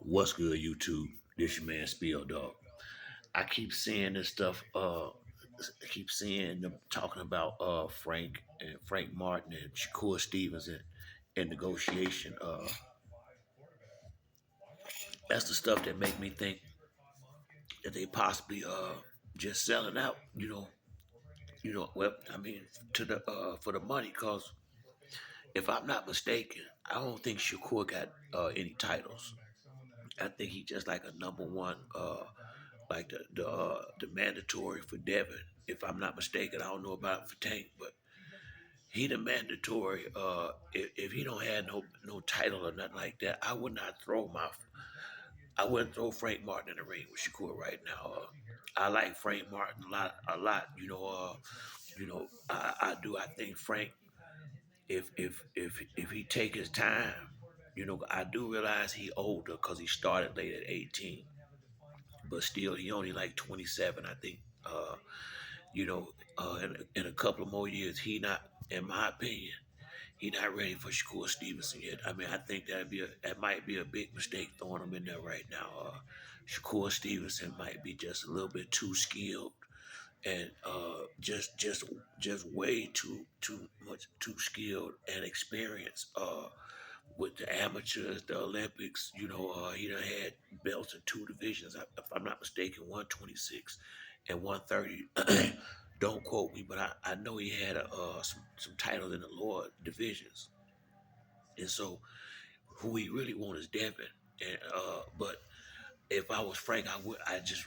What's good, YouTube? This your man Spill Dog. I keep seeing this stuff. I keep seeing them talking about Frank Martin and Shakur Stevens in negotiation. That's the stuff that make me think that they possibly just selling out. Well, I mean to the for the money. Cause if I'm not mistaken, I don't think Shakur got any titles. I think he just like a number one. Like the mandatory for Devin, if I'm not mistaken. I don't know about for Tank, but he the mandatory. If he don't have no title or nothing like that, I wouldn't throw Frank Martin in the ring with Shakur right now. I like Frank Martin a lot. I do. I think Frank, if he take his time, I do realize he older because he started late at 18, but still he only like 27, I think. In a couple of more years, he not, in my opinion, he not ready for Shakur Stevenson yet. I mean, I think that might be a big mistake throwing him in there right now. Shakur Stevenson might be just a little bit too skilled and just way too much too skilled and experienced. With the amateurs, the Olympics, he done had belts in two divisions. If I'm not mistaken, 126 and 130. Don't quote me, but I know he had some titles in the lower divisions. And so, who he really want is Devin. But if I was Frank, I just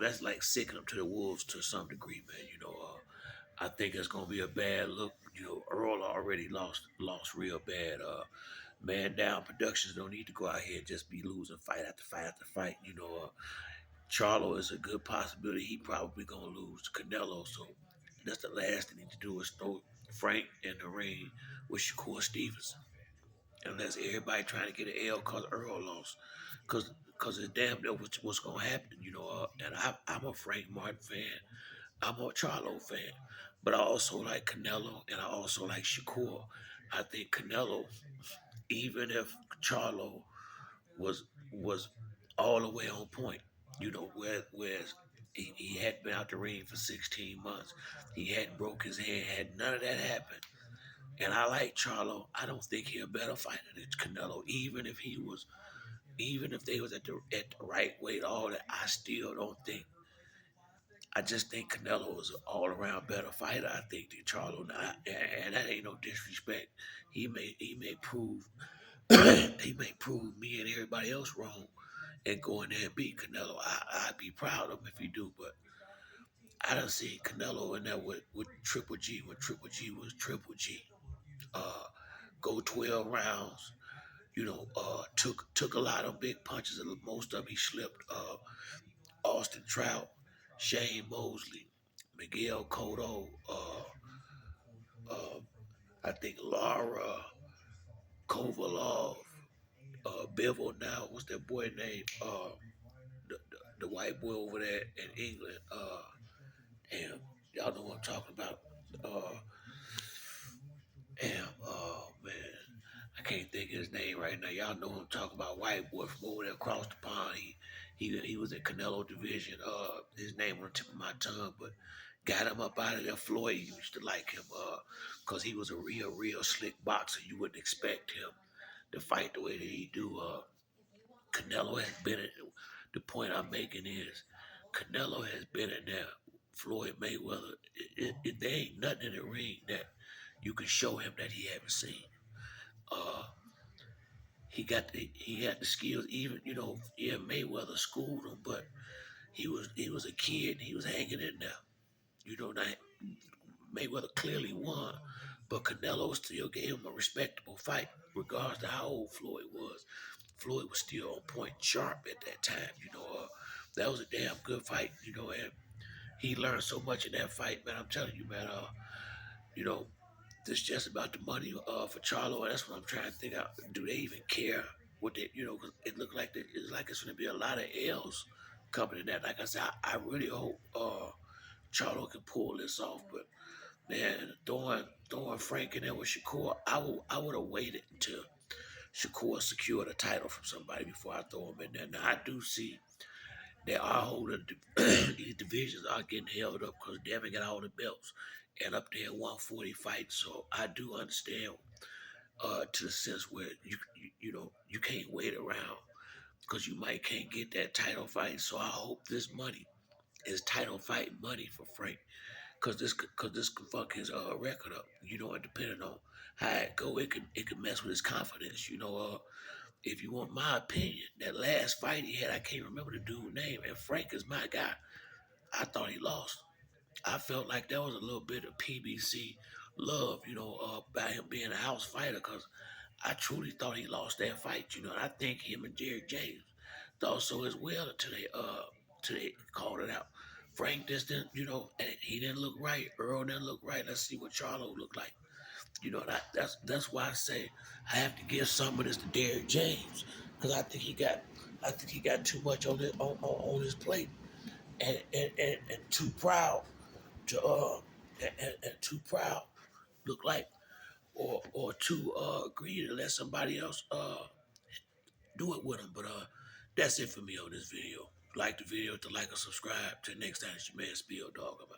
that's like sicking him to the wolves to some degree, man. I think it's gonna be a bad look. Earl already lost real bad. Man down productions don't need to go out here and just be losing fight after fight after fight. Charlo is a good possibility. He probably gonna lose to Canelo. So that's the last they need to do is throw Frank in the ring with Shakur Stevenson. Unless everybody trying to get an L cause Earl lost. Cause it's damn know what's gonna happen, and I'm a Frank Martin fan. I'm a Charlo fan. But I also like Canelo and I also like Shakur. I think Canelo, even if Charlo was was all the way on point. Whereas he hadn't been out the ring for 16 months. He hadn't broke his hand, had none of that happened. And I like Charlo. I don't think he a better fighter than Canelo, even if they was at the right weight, all that. I still don't think. I just think Canelo is an all around better fighter. I think than Charlo. Now, and that ain't no disrespect. He may prove he may prove me and everybody else wrong and go in there and beat Canelo. I'd be proud of him if he do, but I done seen Canelo in there with Triple G when Triple G was Triple G. Uh, go 12 rounds. Took a lot of big punches, and most of them he slipped. Austin Trout, Shane Mosley, Miguel Cotto, uh, I think Lara Kovalov, Bivol now. What's that boy name? The white boy over there in England. Damn, y'all know what I'm talking about. Uh, man, I can't think of his name right now. Y'all know what I'm talking about. White boy from over there across the pond. He was in Canelo division. His name on the tip of my tongue, but got him up out of there. Floyd used to like him, cause he was a real slick boxer. You wouldn't expect him to fight the way that he do. Canelo has been in. The point I'm making is Canelo has been in there. Floyd Mayweather. There ain't nothing in the ring that you can show him that he haven't seen. Uh, he had the skills. Even yeah, Mayweather schooled him, but he was a kid. And he was hanging in there. That Mayweather clearly won, but Canelo still gave him a respectable fight, regardless to how old Floyd was. Floyd was still on point, sharp at that time. That was a damn good fight. And he learned so much in that fight, man. I'm telling you, man. You know, it's just about the money for Charlo, and that's what I'm trying to think out. Do they even care what they, 'cause it looked like it's like it's going to be a lot of L's coming in that. Like I said, I really hope Charlo can pull this off, but man, throwing Frank in there with Shakur, I would have waited until Shakur secured a title from somebody before I throw him in there. Now I do see that our holding these divisions are getting held up because Devin got all the belts and up there 140 fights. So I do understand to the sense where you know you can't wait around because you might can't get that title fight. So I hope this money is title fight money for Frank because this could fuck his record up. You know, and depending on how it go, it could mess with his confidence. You know, if you want my opinion, that last fight he had, I can't remember the dude's name, and Frank is my guy. I thought he lost. I felt like that was a little bit of PBC love, you know, by him being a house fighter, because I truly thought he lost that fight, you know. And I think him and Derrick James thought so as well until they called it out. Frank just didn't, you know, and he didn't look right. Earl didn't look right. Let's see what Charlo looked like. You know, that's why I say I have to give some of this to Derrick James because I think he got too much on his plate and too proud to and too proud look like or too greedy to let somebody else do it with him. But that's it for me on this video. Like the video to like or subscribe. Till next time, it's your man Spill Dog.